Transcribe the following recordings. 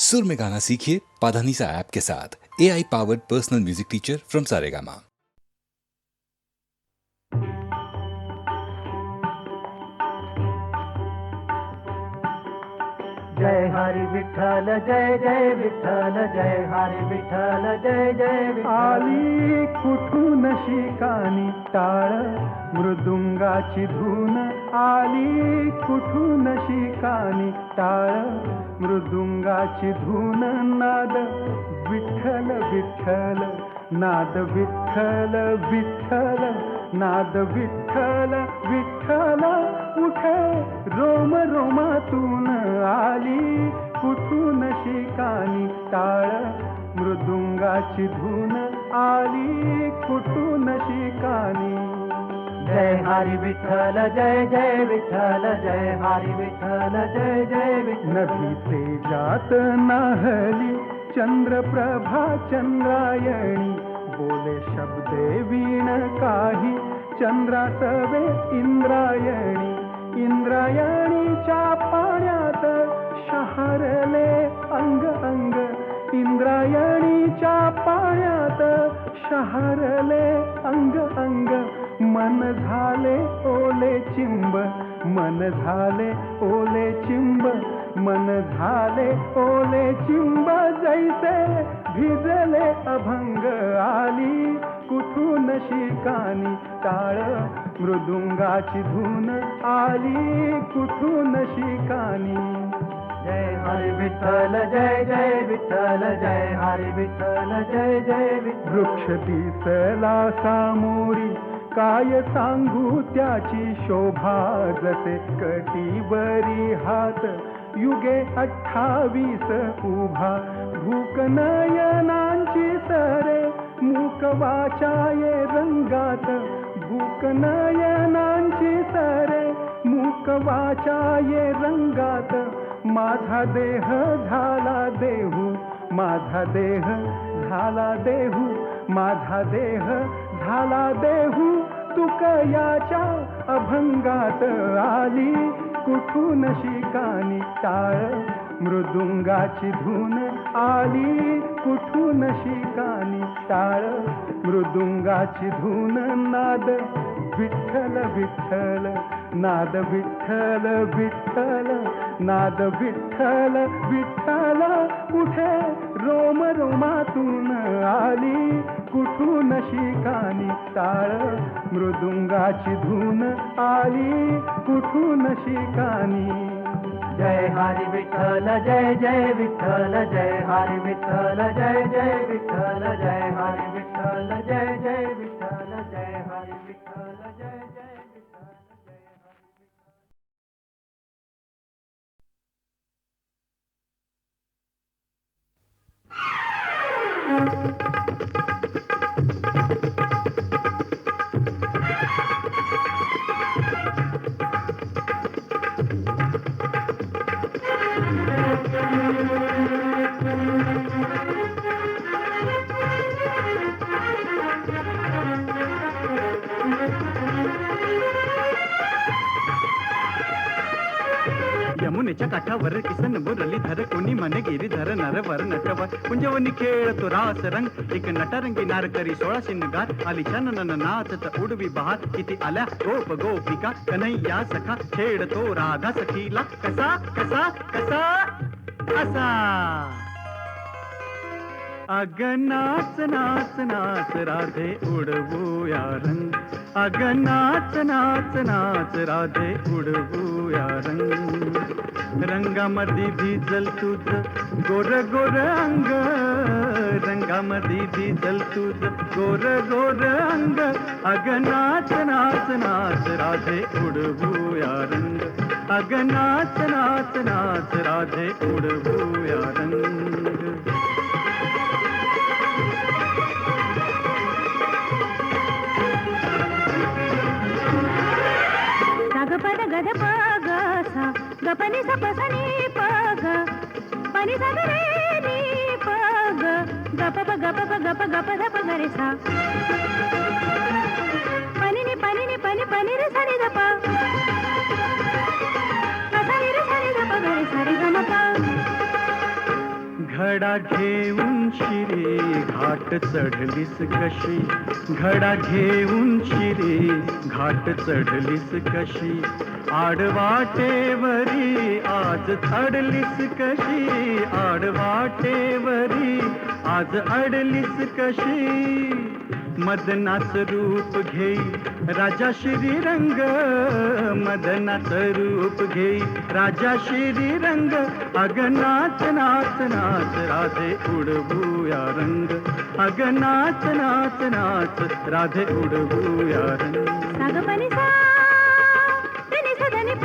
सुर में गाना सीखिए पाधानीसा ऐप के साथ। AI powered personal music teacher from Saregama. जय हरी विठ्ठल जय जय विठ्ठल जय हरी विठ्ठल जय जय विठ्ठल. आली कुठून शिकानी टाळ मृदुंगाची धून आली कुठून शिकानी टाळ मृदुंगाची धून नाद विठ्ठल विठ्ठल नाद विठ्ठल विठ्ठल नाद विठ्ठल विठ्ठल उठे रोम रोमातून आली कुठून शिकानी टाळ मृदुंगाची धून आली कुठून शिकानी. जय हरी विठ्ठल जय जय विठ्ठल जय हरी विठ्ठल जय जय विठ्ठल. नभी तेजात नाहली चंद्रप्रभा चंद्रायणी बोले शब्दे वीण काही चंद्रासवे इंद्रायणी इंद्रायणीच्या पाण्यात शहरले अंग अंग इंद्रायणीच्या पाण्यात शहरले अंग अंग मन झाले ओले चिंब मन झाले ओले चिंब मन झाले ओले चिंब जैसे भिजले अभंग आली कुठून शिकानी टाळ मृदुंगाची धून आली कुठून शिकानी. जय हरी विठ्ठल जय जय विठ्ठल जय हरी विठ्ठल जय जय विठ्ठल. वृक्ष दिसला सामोरी काय सांगू त्याची शोभा जसे कटीवरी हात युगे 28 उभा भूक नयनांची सरे मूक वाचाये रंगात भूक नयनांची सरे मूक वाचाये रंगात माझा देह झाला देहू माझा देह झाला देहू माझा देह झाला देहू तुकयाच्या अभंगात आली कुठून शिकानी टाळ मृदुंगाची धून आली कुठून शिकानी टाळ मृदुंगाची धून नाद विठ्ठल विठ्ठल नाद विठ्ठल विठ्ठल नाद विठ्ठल विठ्ठल उठे रोम रोमातून आली कुठून शिकानी टाळ मृदुंगाची धून आली कुठून शिकानी. जय हरी विठ्ठल जय जय विठ्ठल जय हरी विठ्ठल जय जय विठ्ठल जय हरी विठ्ठल जय जय विठ्ठल जय हरी विठ्ठल जय जय विठ्ठल जय हरी विठ्ठल. यमुनेच्या काठावर किसन बोरली धर कोणी मन गिरी धर नरवर नटव कुंजवनी खेळ तो रास रंग एक नटरंगी नार करी 16 शिनगार आली चनन नाचत उडवी बहार किती आल्या गोप गोपिका कन्हैया सखा खेळ तो राधा सखीला कसा कसा कसा असा. अग नाच नाच नाच राधे उडवूया रंग अग नाच नाच नाच राधे उडवूया रंग रंगामध्ये भिजल तुझ गोर गोर अंग रंगामध्ये भिजल तुझ गोर गोर अंग अग नाच नाच नाच राधे उडवूया रंग अग नाच नाच नाच राधे उडवूया रंग. गपद गद पग सा गपनी सपसनी पग पनी सगरे नी पग गप गप गप गप धप गरे सा पनी नी पनी रे सनी दप सनी रे सनी दप गरे सारी गमप घडा घेऊन शिरी घाट चढलीस कशी, घडा घेऊन शिरी घाट चढलीस कशी, आडवाटेवरी आज अडलीस कशी, आडवाटेवरी आज अडलीस कशी. मदनाच रूप घेई राजा श्रीरंग, मदनाच रूप घेई राजा श्रीरंग, अग नाच नाच नाच राधे उडवूया रंग, अग नाच नाच नाच राधे उडवूया रंग. साग पनी सा नी सा नी प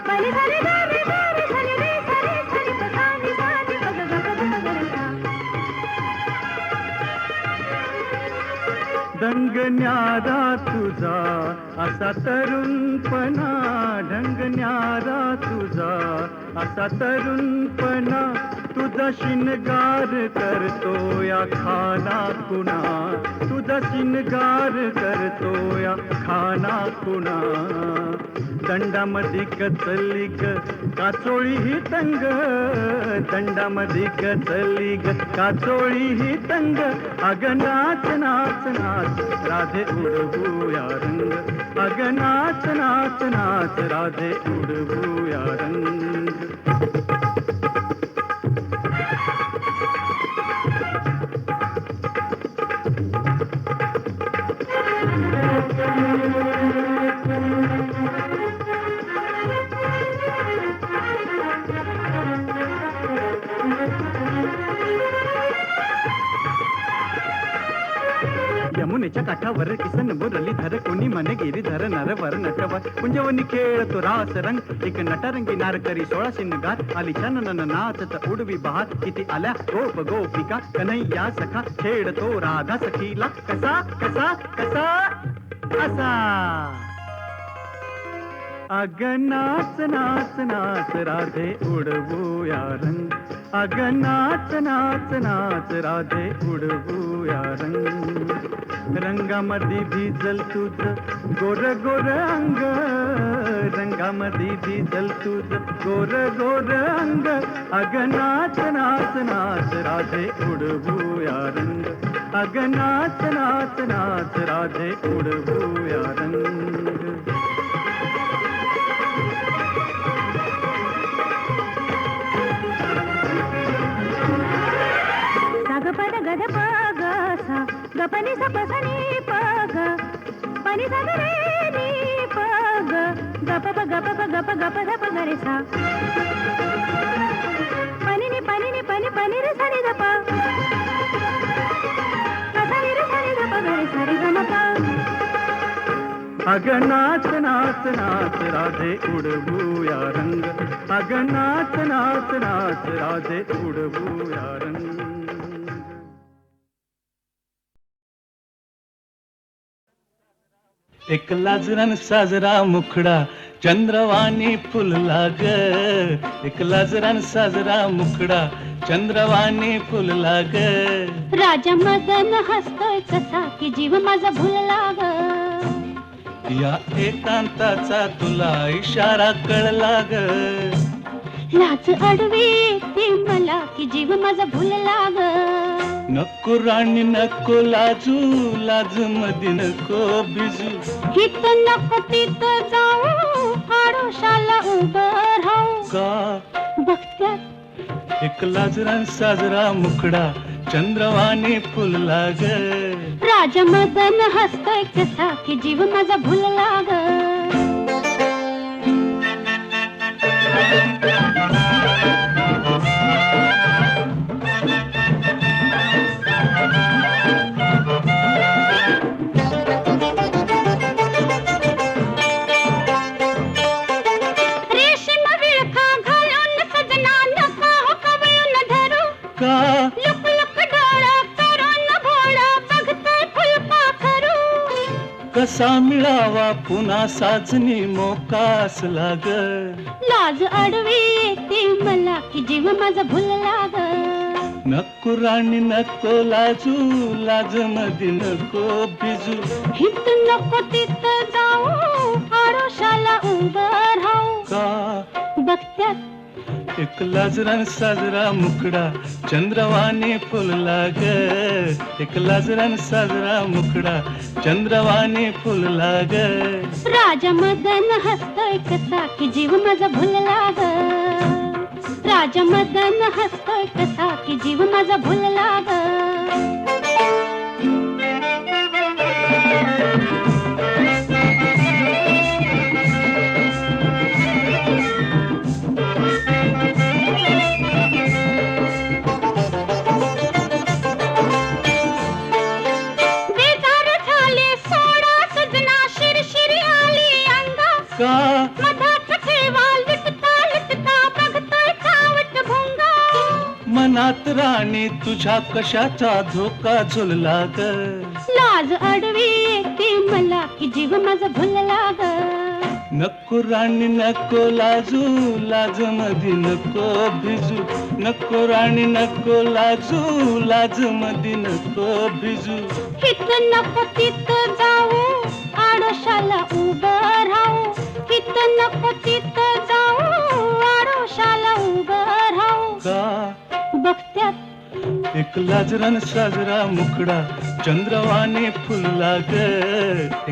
पनी सा नी गा रे गा रे सा नी रे सा रे सा नी प सा नी सा नी प ग ग ग ग ग रे सा. ढंग न्यारा तुझा असा तरुणपणा, ढंग न्यारा तुझा असा तरुणपणा, तुझा शिनगार करतो या खाना कुणा, तुझा शिनगार करतो या खाना कुणा. दंडामधी कचली ग काचोळी ही तंग, दंडामधी कचली ग काचोळी ही तंग, अग नाच नाच नाच राधे उडवूया रंग, अग नाच नाच नाच राधे उडवूया रंग. यमुनेच्या काठावर किसन मुरलीधर कोणी मन गिरीधर नरवर नटवर कुंजवनी खेळतो रास रंग, एक नटरंगी नारकरी 16 शिनगार, आली छानन नाचत उडवी बहार, किती आल्या गोप गोपिका कन्हैया सखा, खेळतो राधा सखीला कसा कसा कसा असा. अग नाच नाच नाच राधे उडवूया रंग, अग नाच नाच नाच राधे उडवूया रंग. रंगामध्ये भिजल तुझ गोर गोर अंग, रंगामध्ये भिजल तुझ गोर गोर अंग, अग नाच नाच नाच राधे उडवूया रंग, अग नाच नाच नाच राधे उडवूया रंग. पद गद प ग सा ग पनी सा प सा नी प ग पनी सा ग रे नी प ग ग प प ग प प ग प ग प ध प ग रे सा. पनी नी पनी रे सा नी द प सा नी रे सा नी द प ग रे सा रे ग म प. अग नाच नाच नाच राधे उडवूया रंग, अग नाच नाच नाच राधे उडवूया रंग. एक लाजरान साजरा मुखडा चंद्रवाणी फुलला ग, एक लाजरान साजरा मुखडा चंद्रवाणी फुलला ग. राजा मदन हसतोय कसा की जीव माझा भुलला ग, या एकांताचा तुला इशारा कळला ग. लाज अडवी ती मला की जीव माझा भुलला ग. नको राणी नको लाजू, लाज मध्ये नको बिजू, हित नको तिथं जाऊ, आडोशाला उभं राहू. का बघत्यात एक लाजरान साजरा मुखडा चंद्रवाणी फुलला ग. राजा मदन हसतोय कसा की जीव माझा भुलला ग. कसा मिळावा पुन्हा साजनी मोकास लाग. लाज अडवी येते मला की जीव माझा भुलला ग. नको राणी नको लाजू, लाज मध्ये नको बिजू, हित नको तिथं जाऊ, आडोशाला उभं राहू. का बघत्यात एक लाजरान साजरा मुखडा चंद्रवाणी फुलला ग एक लाजरान साजरा मुखडा चंद्रवाणी फुलला ग राजा मदन हसतोय कसा की जीव माझा भुलला ग राजा मदन हसतोय कसा की जीव माझा भुलला ग मनात राणी तुझ्या कशाचा धोका झुलला ग लाज अडवी येते मला की जीव माझा भुलला ग नको राणी नको लाजू लाज मधी नको भिजू नको राणी नको लाजू लाज मधी नको भिजू हित नको तित जाऊ आडोशाला उभं राहू हित नको तित जाऊ आडोशाला उभं राहू का बघत्यात एक लाजरान साजरा मुखडा चंद्रवाणी फुलला ग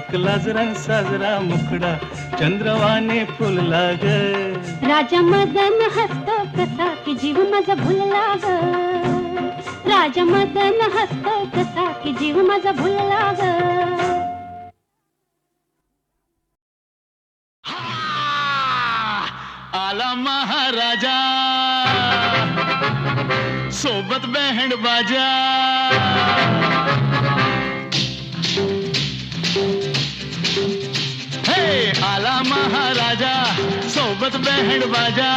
एक लाजरान साजरा मुखडा चंद्रवाणी फुलला ग राजा मदन हसतो कसा की जीव माझा भुलला ग राजा मदन हसतो कसा की जीव माझा भुलला ग आला महाराजा सोबत बँड बाजा हे आला महाराजा सोबत बँड बाजा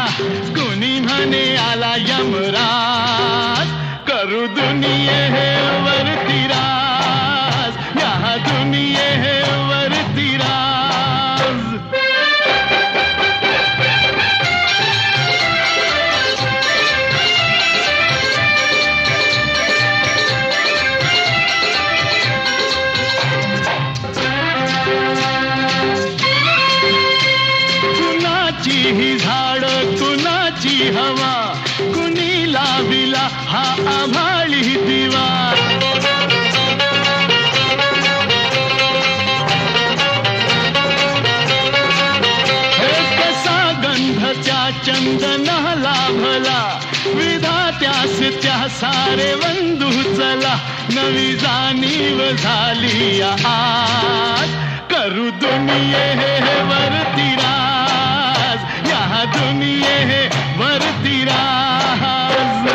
कुणी म्हणे आला यमराज करू दुनिये वरती राज या दुनिये वरती राज ही झाड कुणाची हवा कुणी लाविला हा आभाळी दिवा हे कसा गंध त्या चंदना लाभला विधात्यास त्या सारे बंधू चला नवी जाणीव झाली आज करू दुनिये वरती राज या दुनिये वरती राज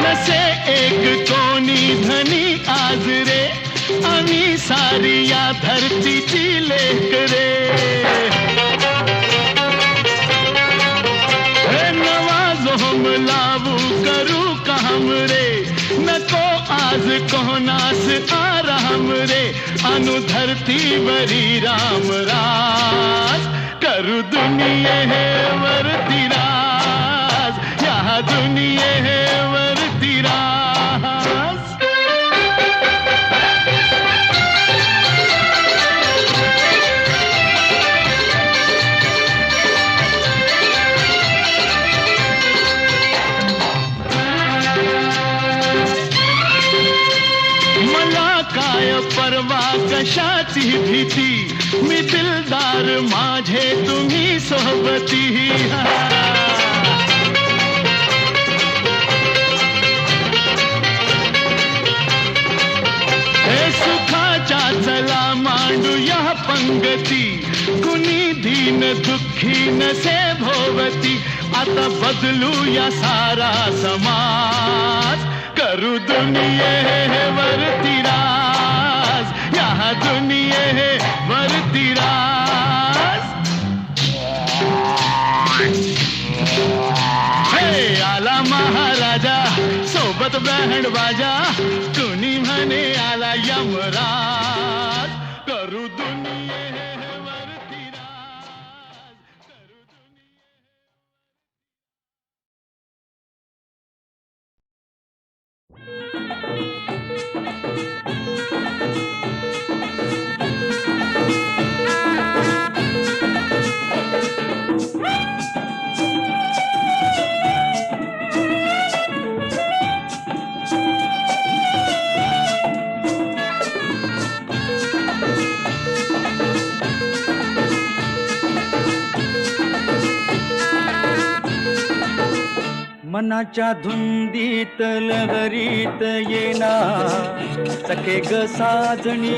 नसे एक कोणी धनी आज रे आम्ही सारी या धरतीची लेक रे नवा जोम लावू करू काम रे नको आज कोणास आराम रे अनु धरती बरी राम राज करू दुनिये वरती राज या दुनिये वरती राज काय परवा कशाची भीती मी दिलदार माझे तुम्ही सोबती हे सुखाच्या चला मांडूया पंगती कुणी दीन दुःखी नसे भोवती आता बदलूया सारा समाज करू दुनिये वरती राज या दुनिये वरती राज हे आला महाराजा सोबत बँड बाजा कुणी म्हणे आला यमराज करू दुनिये वरती राज करू दुनिये मनाच्या धुंदीत लहरीत येना सखे ग साजणी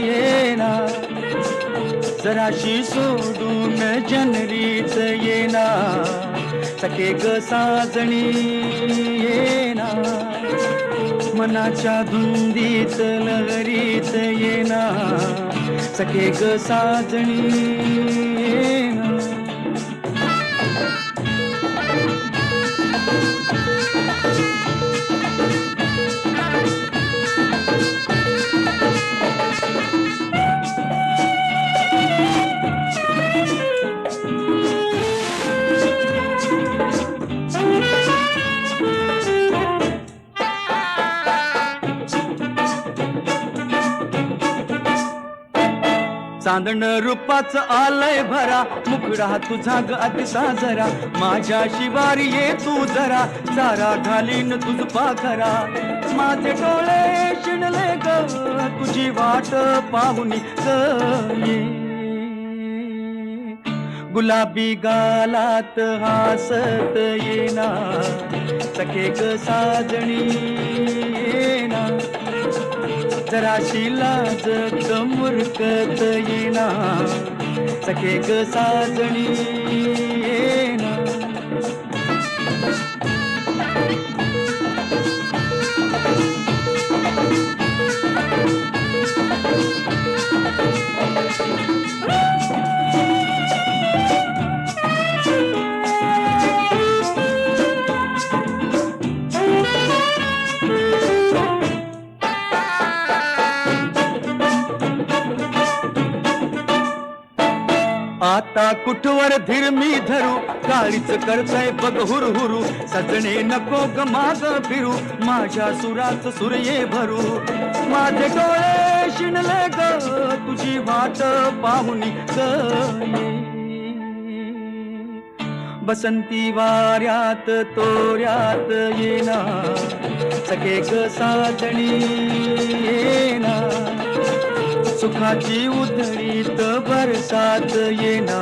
येना जराशी सोडून जनरीत येना सखे ग साजणी येना मनाच्या धुंदीत लहरीत येना सखे ग साजणी येना चांदण रूपाच आलय भरा मुखडा तुझा ग अतिसा जरा माझ्या शिवारी ये तू जरा चारा घालीन तुझ पाखरा माझे डोळे शिणले ग तुझी वाट पाहुनी ये गुलाबी गालात हासत येना सखे ग साजणी येना जराशी लाजत मुरकत येना सखे ग साजणी येना आता कुठवर धीर मी धरू काळीच करताय बघ हुरहुरू सजणे नको ग माग फिरू माझ्या सुरात सुरये भरू माझे डोळे शिणले ग तुझी वाट पाहुनी ग बसंती वाऱ्यात तोऱ्यात येना सखे ग साजणी येना सुखाची उधळीत बरसात येना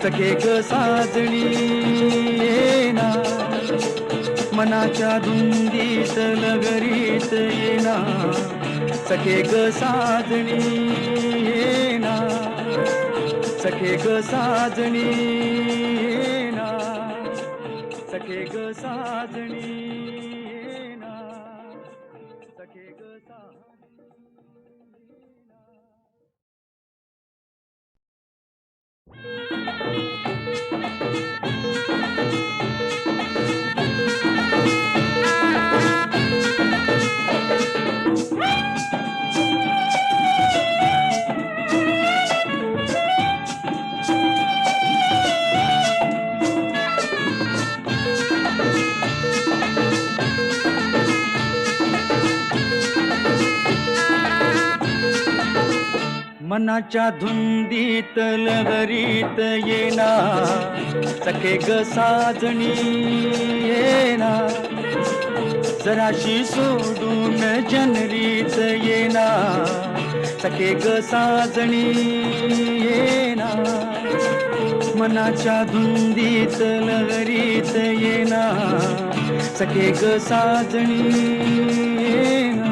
सखे ग साजणी येना मनाच्या धुंदीत लगरीत येना सखे ग साजणी येना सखे ग साजणी येना सखे ग साजणी येना सखे ग साजणी मनाच्या धुंदीत लहरीत येना सखे ग साजणी येना जराशी सोडून जनरीत येना सखे ग साजणी येना मनाच्या धुंदीत लहरीत येना सखे ग साजणी येना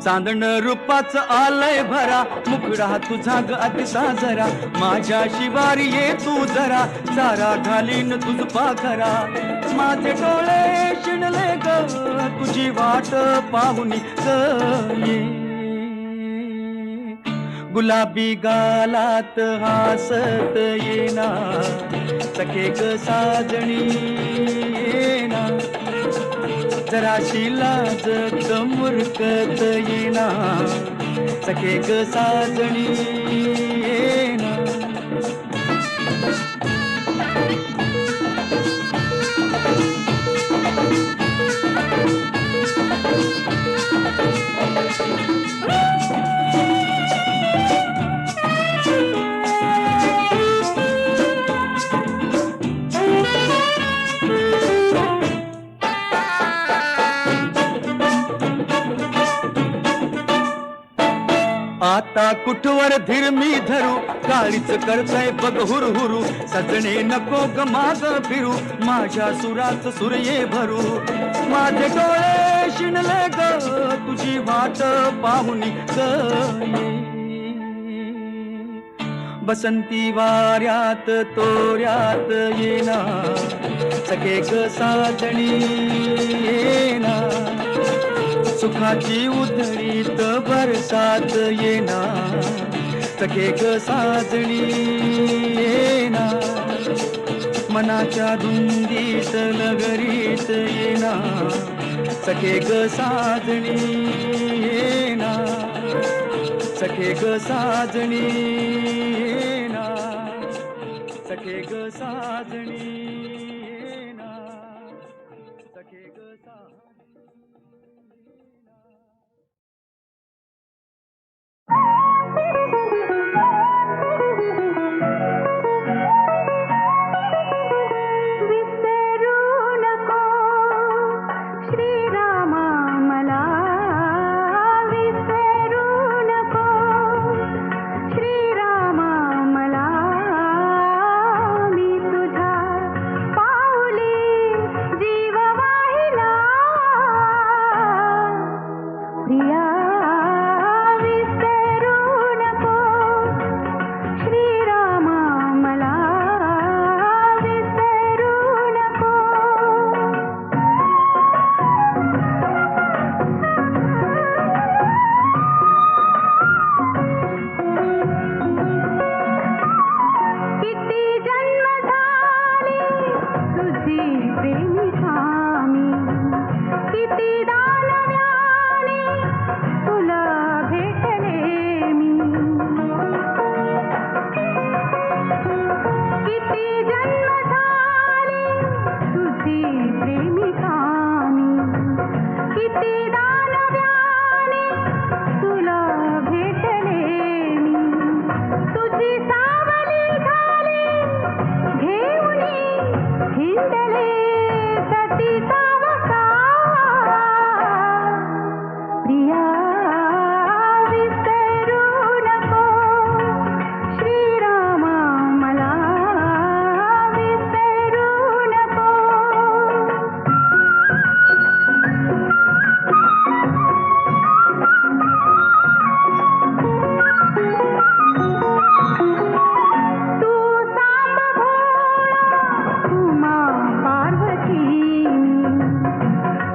चांदण रूपाच आलय भरा मुखडा तुझा ग अतिसा जरा माझ्या शिवारी ये तू जरा चारा घालीन तुझ पाखरा माझे डोळे शिणले ग तुझी वाट पाहुनी ये गुलाबी गालात हासत येना सखे ग साजणी येना जराशी लाजत मुरकत येना सखे ग साजणी येना आता कुठवर धीर मी धरू काळीच करतय बघ हुरहुरू सजणे नको ग माग फिरू माझ्या सुरात सूर्ये भरू माझे डोळे शिणले ग तुझी वाट पाहुनी ग बसंती वाऱ्यात तोऱ्यात येना सखे ग साजणी येना सुखाची उधळीत बरसात येना सखे ग साजणी येना मनाच्या धुंदीत लगरीत येना सखे ग साजणी येना सखे ग साजणी येना सखे ग साजणी येना सखे ग साजणी विसरू नको श्रीरामा मला विसरू नको श्रीरामा मला मी तुझ्या पाऊली जीव वाहिला प्रिया विसरू नको श्रीरामा मला विसरू नको किती जन्म झाले तुझी प्रेमिका मी किती दानव्याने तुला भेटले मी किती जन्म झाले तुझी प्रेमिका मी किती दानव्याने तुला भेटले मी तुझी सावली झाली घेऊनी हिंडले सतीचा वसा प्रिया विसरू नको श्रीरामा मला विसरू नको तू सांब भोळा उमा पार्वती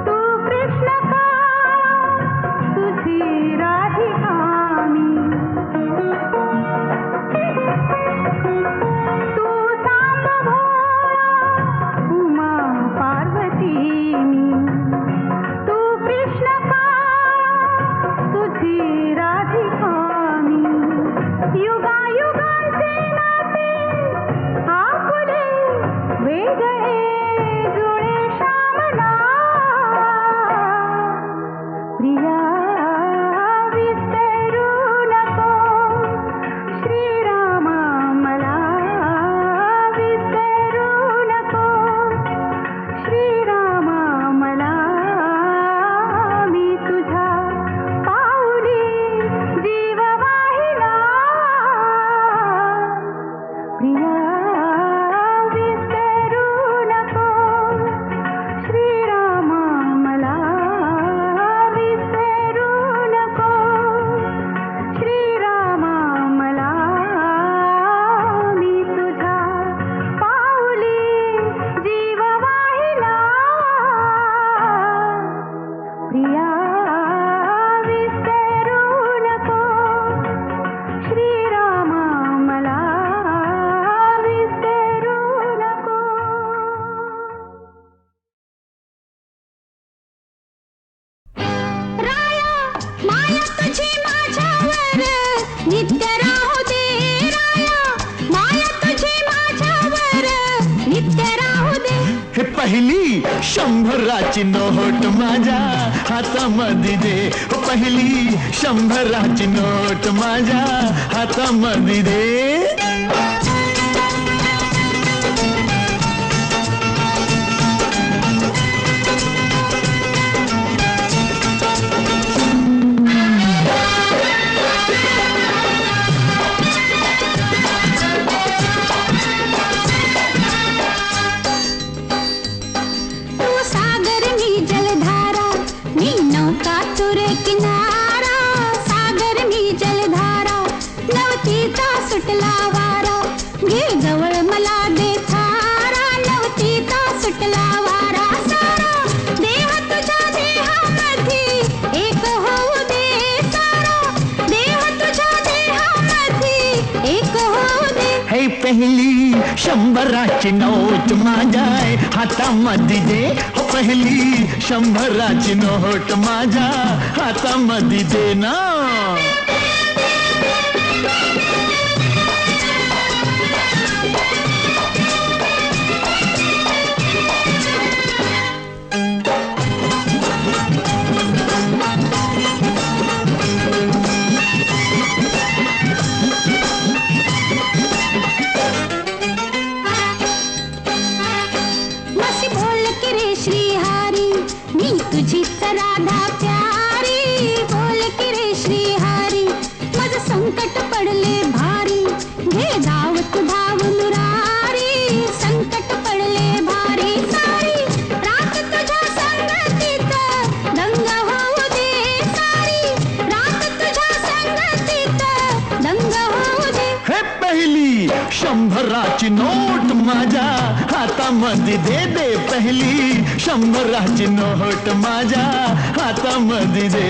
तू कृष्ण काळा तुझी राधिका मी तू सांब भोळा उमा पार्वती तू कृष्ण काळा तुझी राधिका मी युगायुगांचे नाते आपुले वेगळे जुळे श्यामला प्रिया विसरू नको श्रीरामा मला विसरू नको श्रीरामा मला मी तुझ्या पाऊली जीव वाहिला प्रिया विसरू नको श्रीरामा मला विसरू नको श्रीरामा मला मी तुझ्या पाऊली जीव वाहिला प्रिया विसरू नको श्रीरामा मला विसरू नको राया माया तुझी माझ्यावर नित्य राहू दे राया माया तुझी माझ्यावर नित्य राहू दे हे पहिली 100ची नोट माझ्या हातामध्ये दे हो पहिली 100ची नोट माझ्या हातामध्ये दे पहिली शंभराची नोट माझ्या हातामध्ये दे हो पहिली शंभराची नोट माझ्या हातामध्ये दे ना तुझीच राधा प्यारी बोल की रे श्रीहरी माझं संकट पडले भारी घे धावत धाव मुरारी संकट पडले भारी सारी रात तुझ्या संगतीत दंग होऊ दे सारी रात तुझ्या संगतीत दंग होऊ दे हे पहिली शंभराची नोट माझ्या हातामध्ये दे दे पहिली शंभराची नोट माझ्या हातामध्ये दे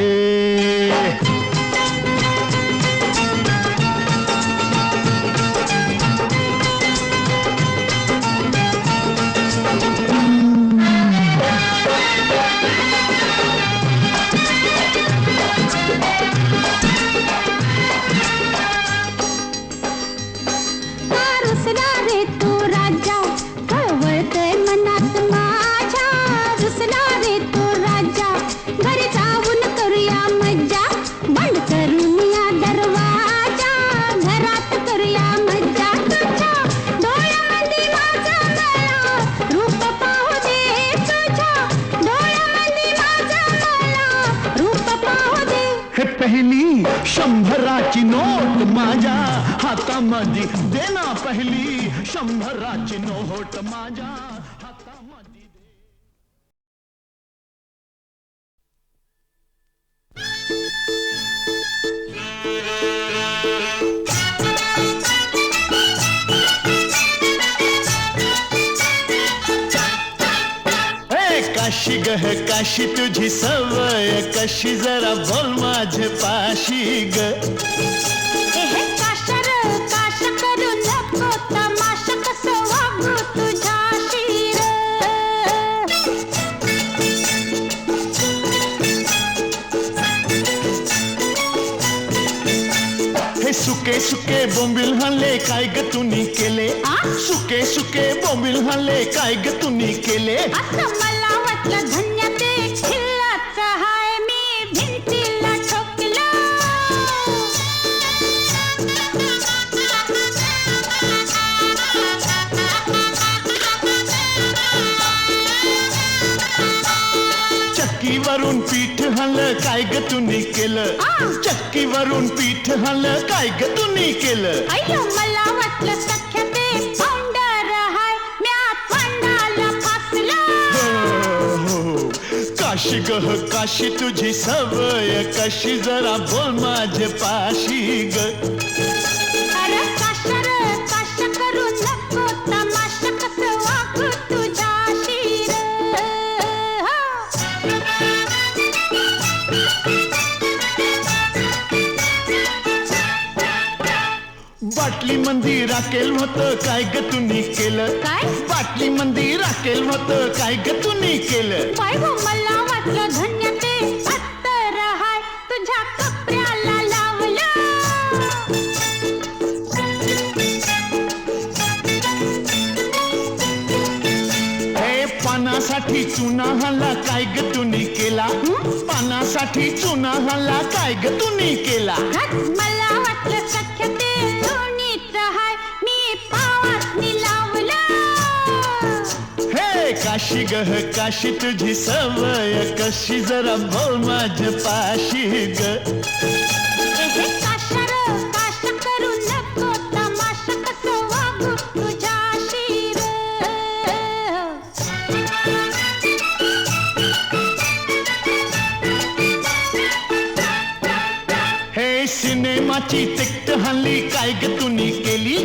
पहिली शंभराची नोट माझ्या हातामध्ये दे ना पहिली शंभराची नोट माझ्या हातामध्ये दे काशी गह काशी तुझी सवय कशी जरा बोल माझे पाशी ग काशर काश करू नको तमाशा कसं वागू तुझ्याशी हे सुके सुके बोंबिल हल्ले काय ग तुम्ही केले सुके सुके बोंबिल हल्ले काय ग तुम्ही केले आता मला वाटलं धन्य ते खिल्लाच हाय मी भिंतीला ठोकलं चक्कीवरून पीठ हल्लं काय ग तुम्ही केलं चक्कीवरून पीठ हल्लं काय ग तुम्ही केलं अय्यो मला वाटलं सख्या ते फाउंडर हाय म्या फांडाला फासलं काशी गह काशी तुझी सवय कशी जरा बोल माझे पाशी ग अरे काशर काश करू नको तमाशा कसं वागू तुझ्याशी बाटली मंदी राखेल होतं काय ग तुम्ही केलं काय? बाटली मंदी राखेल होतं काय ग तुम्ही केलं काय गो मला वाटलं धन्य ते अत्तर हाय तुझ्या कपड्याला लावलं हे पानासाठी चुना हल्ला काय ग तुम्ही केला पानासाठी चुना हल्ला काय ग तुम्ही केला मला वाटलं सख्य ते लोणीत हाय मी पावासनी लावलं हे काशी गह काशी तुझी सवय कशी जरा बोल माझ्या पाशी ग काशर काश करू नको तमाशा कसं वागू तुझ्याशी हे सिनेमाची तिकट हल्ली काय ग तुम्ही केली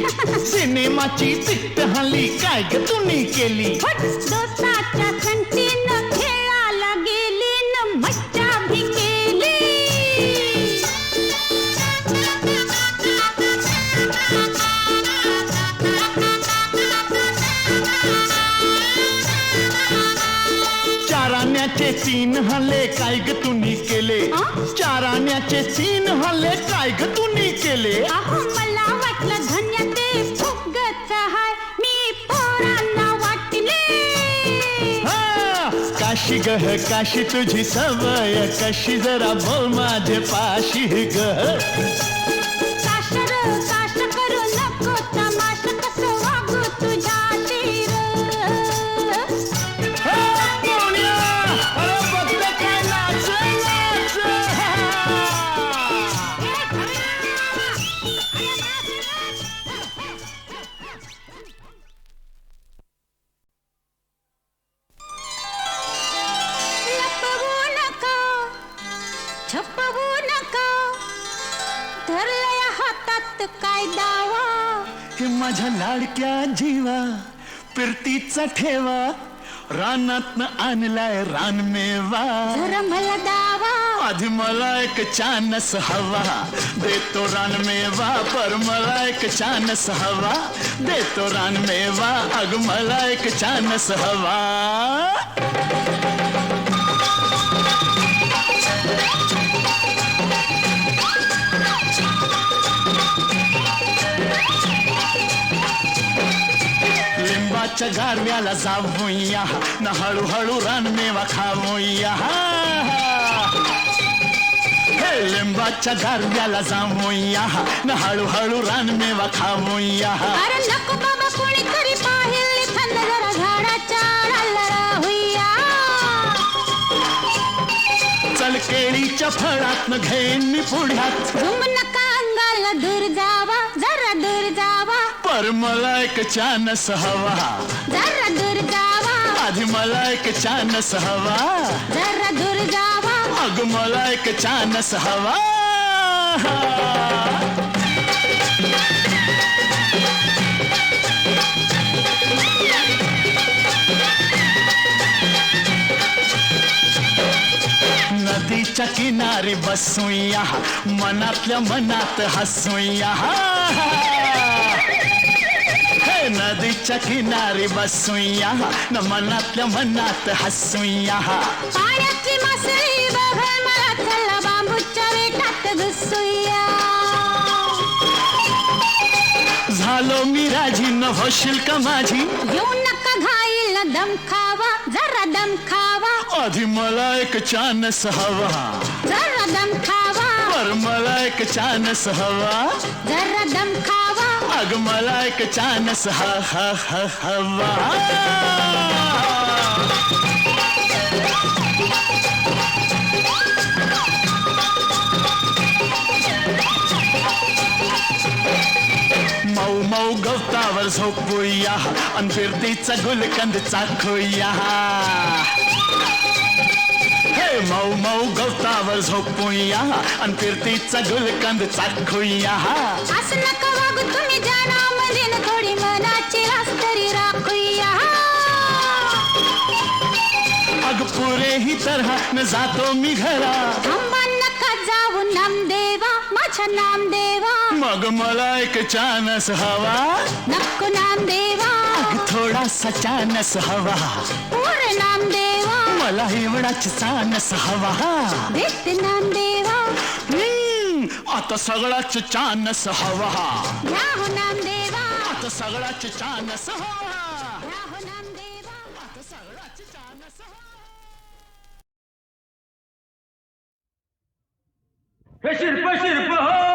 सिनेमाची तिकट हल्ली काय ग तुम्ही केली दोस्ताच्या संगतीनं खेळायला गेली न मज्जा भी केली तीन हल्ले काय ग तुम्ही केले चार आण्याचे तीन हल्ले काय ग तुम्ही केले अहो मला वाटलं धन्य ते फुगत हाय मी पोरांना वाटले काशी गह काशी तुझी सवय कशी जरा बोल माझे पाशी ग काशर काश करू नको तमाश कसं वागू तुझ्याशी छपवू नका धरलंय हातात काय दावा हे माझ्या लाडक्या जीवा फिरतीचा ठेवा रानातनं आणलाय रानमेवा जरा मला दावा आधी मला एक चानस हवा देतो रानमेवा पर मला एक चानस हवा देतो रानमेवा अग मला एक चानस हवा लिंबाच्या गारव्याला जाऊया न हळूहळू रानमेवा खाऊया हे लिंबाच्या गारव्याला जाऊया न हळूहळू रानमेवा खाऊया अरे नको बाबा कोणीतरी पाहिली थंड जरा झाडाच्या डाला राहूया चल केळीच्या फळातनं घेईन मी पुढ्यात झुम नका अंगाला दूर जावा जरा दूर जावा पर मला एक चानस हवा जरा दूर जावा आधी मला एक चानस हवा जरा दूर जावा अग मला एक चानस हवा नदीच्या किनारी बसूया मनातल्या मनात हसूया हे नदीच्या किनारी बसूया न मनातल्या मनात हसूया पाण्यातली मासळी बघा मला चला बांबूच्या रेटात घुसूया झालो मी राजी न होशील का माझी येऊ नका घाईला दम खावा जरा दम खावा आधी मला एक चानस हवा जरा दम खावा पर मला एक चानस हवा जरा दम खावा अग मला एक चानस हवा मऊ मऊ गवतावर झोपूया अन फिरतीचा गुलकंद चाखूया हे मऊ मऊ गवतावर झोपूया अन फिरतीचा गुलकंद चाखूया असं नका वागू तुम्ही जाण्यामध्ये न थोडी मनाची आस तरी राखूया अग पुरे ही तरह न जातो मी घरा थांबा नका जाऊ नामदेवा माझ्या नामदेवा मग मला एक चानस हवा नको नामदेवा अग थोडासा चानस हवा पूर्ण नामदेवा मला एवढाच चानस हवा देते नामदेवा आता सगळाच चानस हवा या हो नामदेवा आता सगळाच चानस हवा या हो नामदेवा आता सगळाच चानस हवा हे शिरप शिरप हो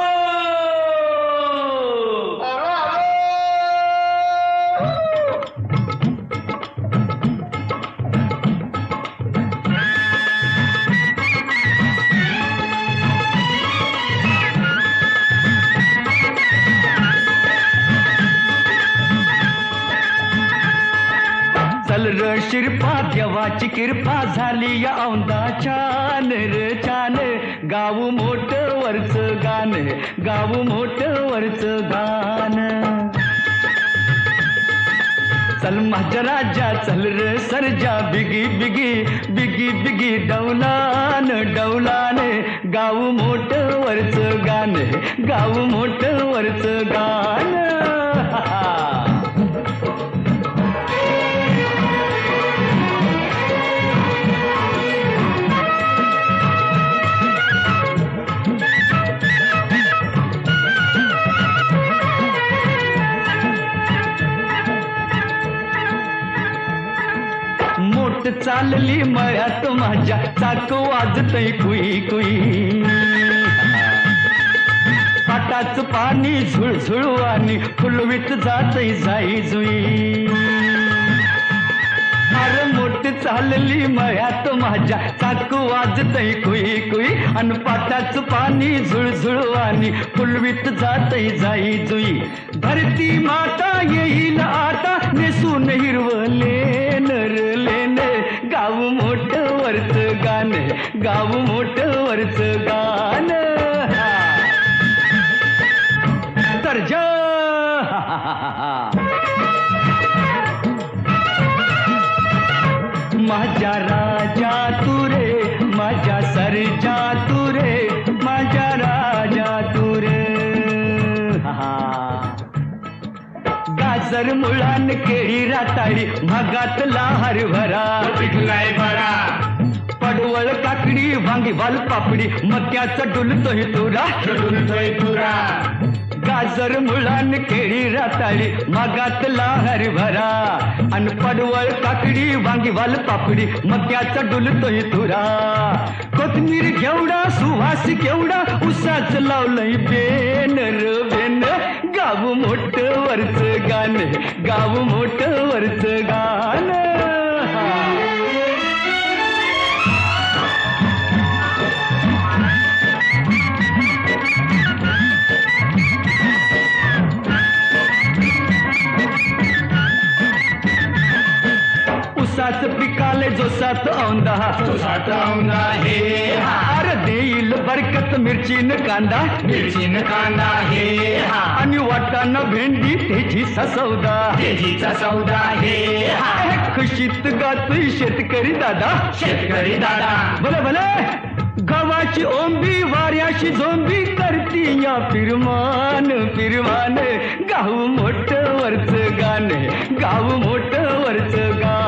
चल र शिरपा देवाची कृपा झाली या औंदा छान र छान गाव मोठ वरच गाण गाव मोठ वरच गाण चल माझ्या राजा चल र सरजा बिगी बिगी बिगी बिगी डौलान डौलान गाव मोठ वरच गाण गाव मोठ वरच गाण मोठ चालली मळ्यात माझ्या चाक वाजतय कुई कुई पाटाच पाणी झुळझुळू आणि फुलवीत जातय जाई जुई अरे मोठ चालली मळ्यात माझ्या चाक वाजतय कुई कुई आणि पाटाच पाणी झुळझुळू आणि फुलवीत जातय जाई जुई धरती माता येईल आता नेसून हिरवले नरलेन गाव मोठ वरच गाण गाव मोठ वरच गाण दर्जा माझ्या राजा तू रे माझ्या सर्जा तू रे माझ्या राजा तू रे गाजर मुळान केळी राताळी भागातला हरभरा पिकलाय बरा पडवळ काकडी वांगी वाल पापडी मक्याचा डुलतोय तुरा गाजर मुळान केळी राताळी मागातला हरभरा आणि पडवळ काकडी वांगी वाल पापडी मक्याचा डुलतोय तुरा कोथमीर घेवडा सुवास केवडा उसाच लावलंय बेन र बेन गाव मोठ वरच गाण गाव मोठ वरच गाण उसाच पिकाले जोसात औंदा हे अरे देईल बरकत मिरचीन कांदा हे आणि वाटाणा भेंडी तेजीचा सौदा हे खुशीत गातोय शेतकरी दादा भले भले गव्हाची ओंबी वाऱ्याशी झोंबी करती या फिरमान गाव मोठ वरच गाण गाव मोठ वरच गाण